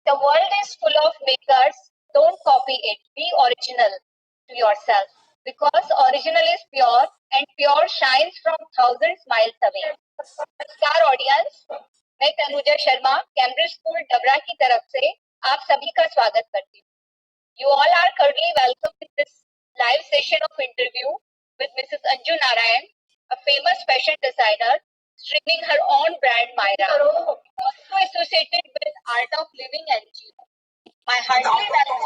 The world is full of makers. Don't copy it. Be original to yourself. Because original is pure and pure shines from thousands miles away. नमस्कार audience, मैं Tanuja Sharma Cambridge school Dabra की तरफ से आप सभी का स्वागत करती हूँ. You all are cordially welcome to this live session of interview with Mrs. Anju Narain, a famous fashion designer, streaming her own brand Myra, also associated with Art of Living NGO. My heartily welcome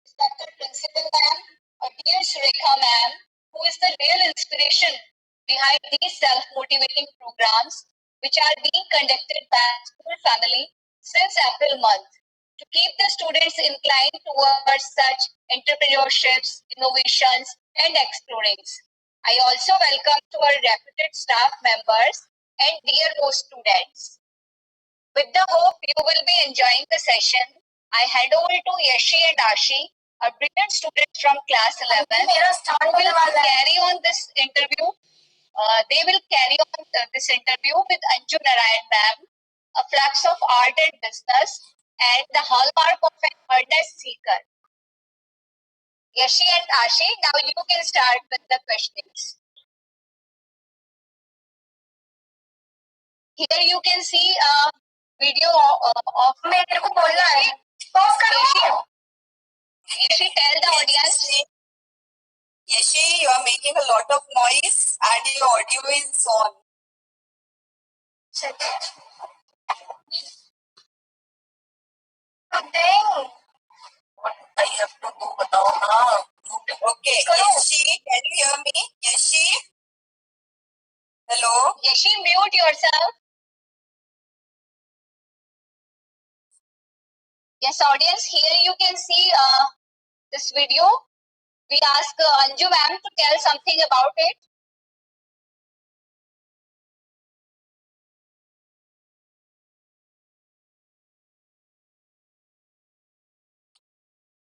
is Dr. Principal Ma'am, or dear Shrekha Ma'am, who is the real inspiration behind these self-motivating programs which are being conducted by school family since April month to keep the students inclined towards such entrepreneurships, innovations, and explorings. I also welcome to our reputed staff members and dearmost students. With the hope you will be enjoying the session, I hand over to Yashi and Ashi, our brilliant students from class 11, who will carry on this interview. They will carry on this interview with Anju Narain ma'am, a flux of art and business, and the hallmark of an earnest seeker. Yashi and Ashi, now you can start with the questions. Here you can see a video of Yashi, tell the audience. Yashi, you are making a lot of noise and your audio is on. I have to go now. Okay, Yashi, can you hear me? Yashi? Hello? Yashi, mute yourself. Yes, audience, here you can see this video. We ask Anju ma'am to tell something about it.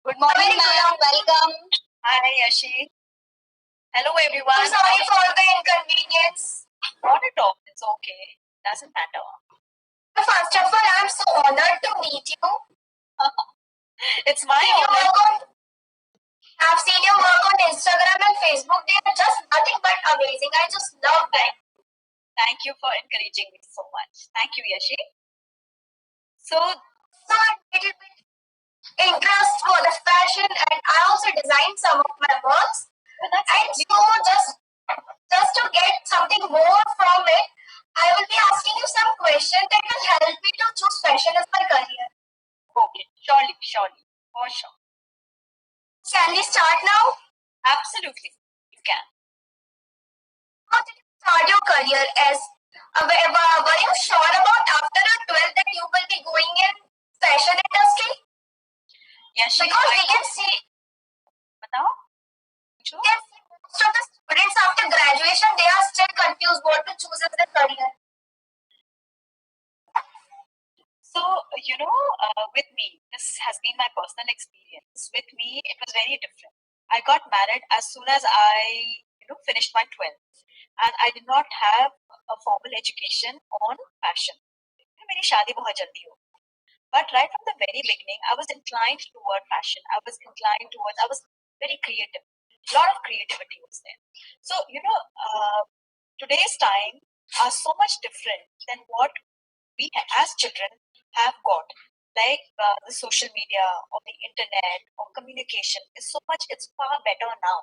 Good morning, ma'am. Welcome. Hi, Yashi. Hello, everyone. I'm sorry for the inconvenience. Not at all. It's okay. Doesn't matter. First of all, I'm so honored to meet you. It's my honor. I've seen your work on Instagram and Facebook. They are just nothing but amazing. I just love them. Thank you for encouraging me so much. Thank you, Yashi. So a little bit interest for the fashion, and I also designed some of my works. And so just to get something more from it, I will be asking you some questions that will help me to choose fashion as my career. Okay, surely, for sure. Can we start now? Absolutely, you can. How did you start your career as? Were you sure about after your 12th that you will be going in fashion industry? Yes, because we can see. Most of the students after graduation, they are still confused what to choose as their career. So, with me, this has been my personal experience. With me, it was very different. I got married as soon as I, finished my 12th. And I did not have a formal education on fashion. मेरी शादी बहुत जल्दी हो. But right from the very beginning, I was inclined toward fashion. I was very creative. A lot of creativity was there. So, today's time are so much different than what we as children have got. Like the social media or the internet or communication is so much, it's far better now.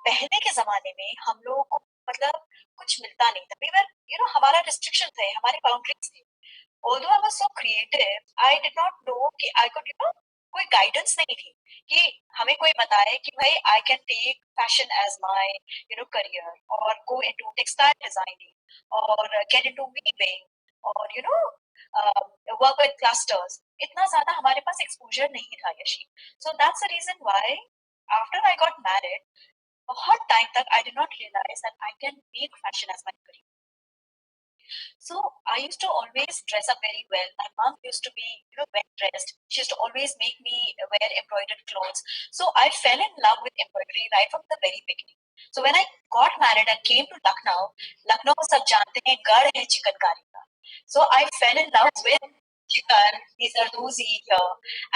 पहले के ज़माने में हम लोगों को मतलब कुछ मिलता नहीं था. We were, हमारा restriction थे, हमारे boundaries थे. Although I was so creative, I did not know कि I could, कोई guidance नहीं थी कि हमें कोई बताए कि भाई I can take fashion as my, career or go into textile designing or get into weaving or, work with clusters. इतना ज़्यादा हमारे पास exposure नहीं था, Yashi. So that's the reason why after I got married, a hot time that I did not realize that I can make fashion as my career. So I used to always dress up very well. My mom used to be, well dressed. She used to always make me wear embroidered clothes. So I fell in love with embroidery right from the very beginning. So when I got married and came to Lucknow को सब जानते हैं गढ़ है चिकनकारी का. So I fell in love with chicken, these are dozy here.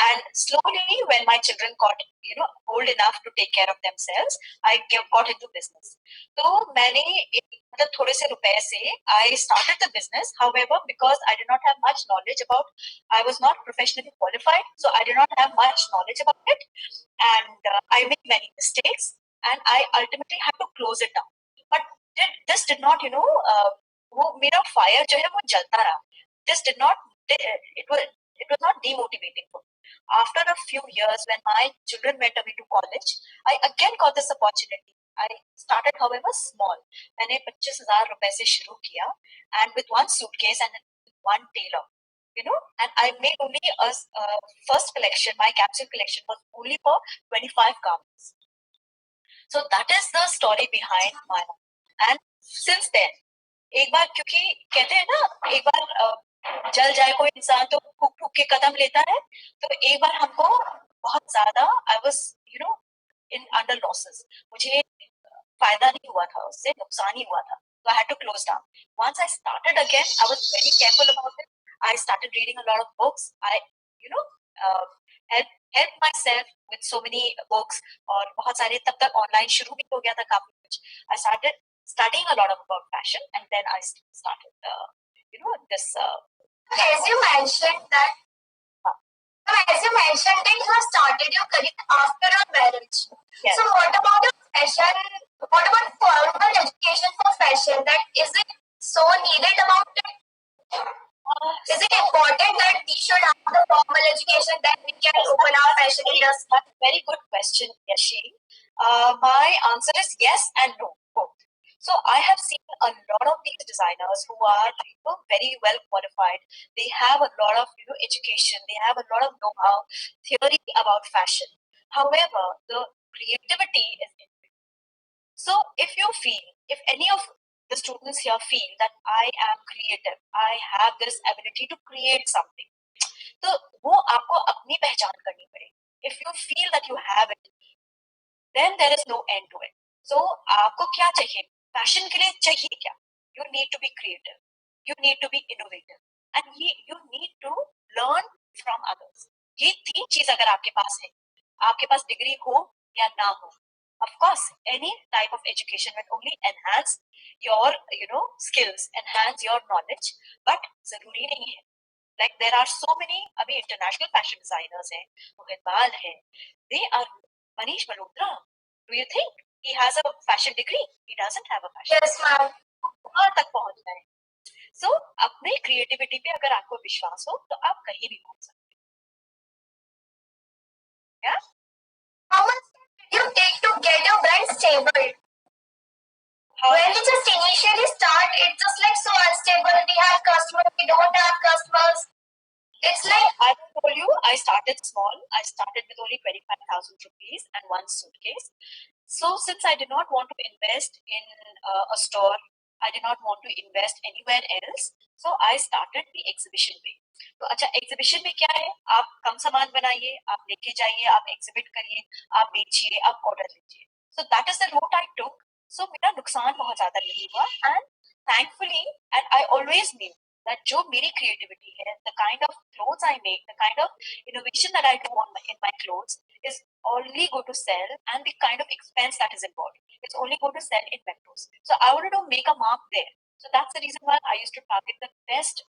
And slowly, when my children got old enough to take care of themselves, I got into business. So मैंने मतलब थोड़े से रुपए से I started the business. However, because I did not have much knowledge about, I was not professionally qualified, so I did not have much knowledge about it, and I made many mistakes, and I ultimately had to close it down. But this did not, वो मेरा fire जो है वो जलता रहा. This did not, it was not demotivating for me. After a few years, when my children went away to college, I again got this opportunity. I started, however, small. मैंने 25,000 रुपए से शुरू किया, and with one suitcase and one tailor, and I made only a first collection. My capsule collection was only for 25 garments. So that is the story behind Myra. And since then, एक बार क्योंकि कहते हैं ना, एक बार जल जाए कोई इंसान तो फूक फूक के कदम लेता है, तो एक बार हमको बहुत ज्यादा I was in under losses. मुझे फायदा नहीं हुआ था, उससे नुकसान ही हुआ था. So I had to close down. Once I started again, I was very careful about it. I started reading a lot of books. I helped myself with so many books, और बहुत सारे तब तक online शुरू भी हो गया था काफी कुछ. I started studying a lot about fashion, and then I started this. As you mentioned that you have started your career after your marriage. Yes. So what about your fashion? What about formal education for fashion? That is it so needed about it? Is it important that we should have the formal education that we can open our fashion industry? That's a very good question, Yashi. My answer is yes and no, both. So I have seen a lot of these designers who are very well qualified. They have a lot of education. They have a lot of know-how, theory about fashion. However, the creativity is inbuilt. So if any of the students here feel that I am creative, I have this ability to create something, तो वो आपको अपनी पहचान करनी पड़ेगी. If you feel that you have it, then there is no end to it. So आपको क्या चाहिए? Fashion के लिए चाहिए क्या? You need to be creative. You need to be innovative. And you need to learn from others. ये तीन चीज अगर आपके पास है, आपके पास डिग्री हो या ना हो, of course, any type of education will only enhance your skills, enhance your knowledge, but जरूरी नहीं है. Like there are so many अभी international fashion designers हैं, मोहित बाल हैं, they are Manish Malhotra. Do you think he has a fashion degree? He doesn't have a fashion. Yes, ma'am. वहाँ तक पहुँच गए. So अपने creativity पे अगर आपको विश्वास हो तो आप कहीं भी पहुँच सकते हैं. Yeah. How much did you take to get your brand stable? When we just initially start, it's just like so unstable. We have customers, we don't have customers. It's like I told you, I started small. I started with only 25,000 rupees and one suitcase. So since I did not want to invest in a store, I did not want to invest anywhere else. So I started the exhibition way. तो अच्छा exhibition में क्या है? आप कम सामान बनाइए, आप लेके जाइए, आप exhibit करिए, आप बेचिए, आप order लीजिए. So that is the route I took. So मेरा नुकसान बहुत ज़्यादा नहीं हुआ, and thankfully, and I always knew that जो मेरी creativity है, the kind of clothes I make, the kind of innovation that I do in my clothes is only going to sell, and the kind of expense that is involved, it's only going to sell in metros. So I wanted to make a mark there. So that's the reason why I used to target the best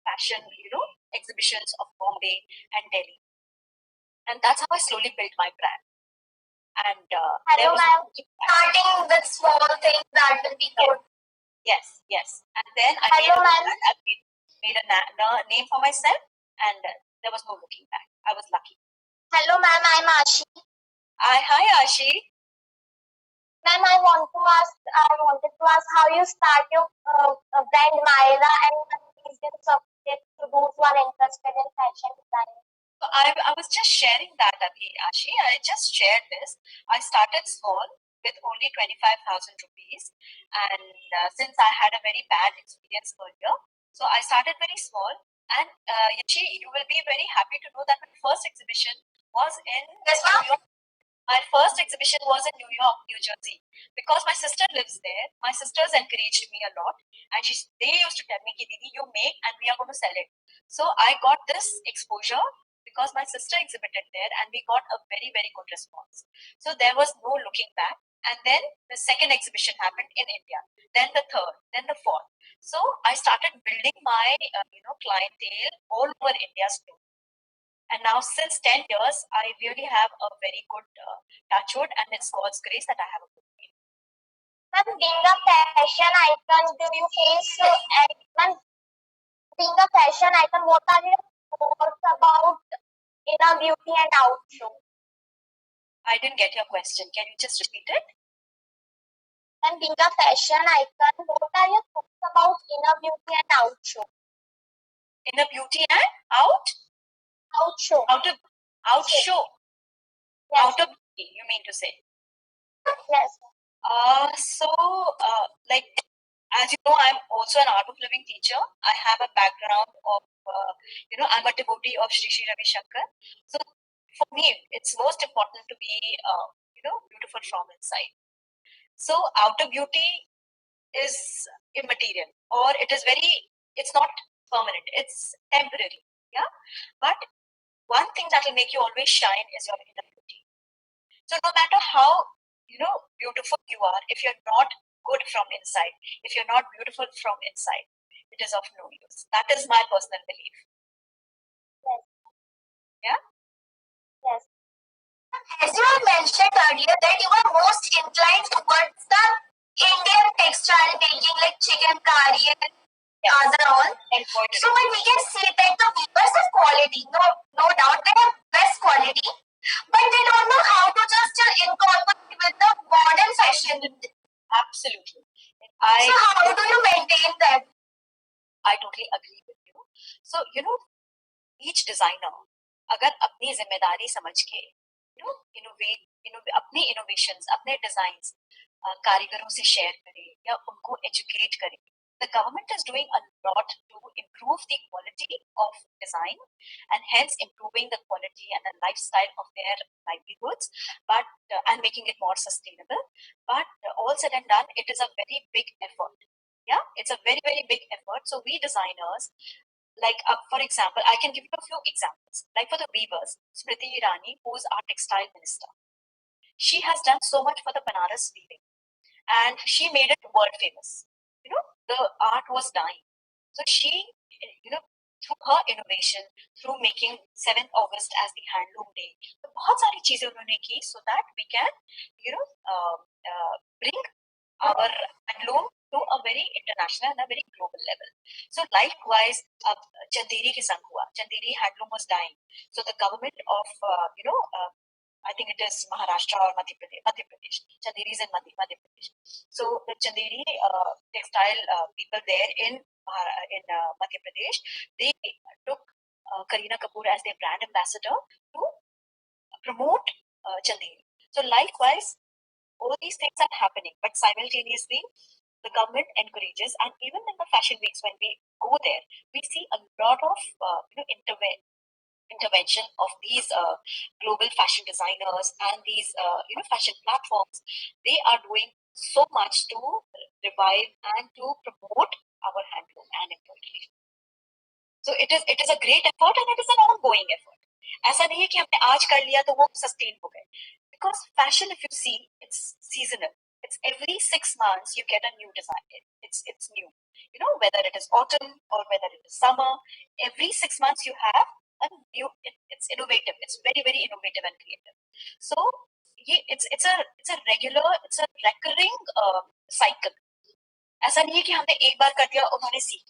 fashion, exhibitions of Bombay and Delhi. And that's how I slowly built my brand. And hello, ma'am. Starting with small things that will be good. Yes. And then I made a name for myself, and there was no looking back. I was lucky. Hello, ma'am. I'm Ashi. Hi, Ashi. Ma'am, I wanted to ask how you start your brand Myra and the reasons of it to those who are interested in fashion design. So I was just sharing that, Ashi. I just shared this. I started small with only 25,000 rupees, and since I had a very bad experience earlier, so I started very small. And Yashi, you will be very happy to know that my first exhibition was in New York. My first exhibition was in New York, New Jersey, because my sister lives there. My sisters encouraged me a lot, and they used to tell me, "Didi, you make, and we are going to sell it." So I got this exposure because my sister exhibited there and we got a very, very good response. So there was no looking back. And then the second exhibition happened in India, then the third, then the fourth. So I started building my clientele all over India slowly. And now since 10 years, I really have a very good touchwood, and it's God's grace that I have a good team. Ma'am, being a fashion icon, do you face being a fashion icon, what are your thoughts about inner beauty and out show? I didn't get your question. Can you just repeat it? And being a fashion icon, what are your thoughts about inner beauty and out show? Inner beauty and out? Out show. Out show. Yes. Out of beauty, you mean to say? Yes. Like, as you know, I'm also an art of living teacher. I have a background of, I'm a devotee of Sri Sri Ravi Shankar. So for me, it's most important to be, beautiful from inside. So outer beauty is immaterial, or it's not permanent. It's temporary. Yeah. But one thing that will make you always shine is your inner beauty. So no matter how, beautiful you are, if you're not good from inside, if you're not beautiful from inside, it is of no use. That is my personal belief. Yes. Yeah? Yes. As you have mentioned earlier that you are most inclined towards the Indian textile making like chikankari and other all. So when we can see that the weavers of quality, no doubt they have best quality, but they don't know how to just incorporate with the modern fashion. Absolutely. So how do you maintain that? I totally agree with you. So, each designer अगर अपनी जिम्मेदारी समझ के अपने innovations, अपने designs कारीगरों से share करे या उनको एजुकेट करे. The government is doing a lot to improve the quality of design and hence improving the quality and the lifestyle of their livelihoods, and making it more sustainable. But all said and done, it is a very big effort. Yeah, it's a very, very big effort. So we designers, like for example, I can give you a few examples. Like for the weavers, Smriti Irani, who is our textile minister, she has done so much for the Banaras weaving, and she made it world famous. The art was dying, so she, through her innovation, through making 7th August as the handloom day, तो बहुत सारी चीजें उन्होंने की so that we can, bring our handloom to a very international and a very global level. So likewise, Chanderi ke sang hua. Chanderi handloom was dying. So the government of, I think it is Maharashtra or Madhya Pradesh. Chanderi is in Madhya Pradesh. So the Chanderi textile people there in Madhya Pradesh, they took Kareena Kapoor as their brand ambassador to promote Chanderi. So likewise, all these things are happening, but simultaneously, the government encourages, and even in the fashion weeks when we go there, we see a lot of intervention of these global fashion designers and these fashion platforms. They are doing so much to revive and to promote our handloom and embroidery. So it is a great effort and it is an ongoing effort. ऐसा नहीं है कि हमने आज कर लिया तो वो sustain हो गए. Because fashion, if you see, it's seasonal. It's every 6 months you get a new design. It's new. Whether it is autumn or whether it is summer, every 6 months you have a new. It's innovative. It's very, very innovative and creative. So it's a regular, it's a recurring cycle. ऐसा नहीं है कि हमने एक बार कर दिया उन्होंने सीख लिया.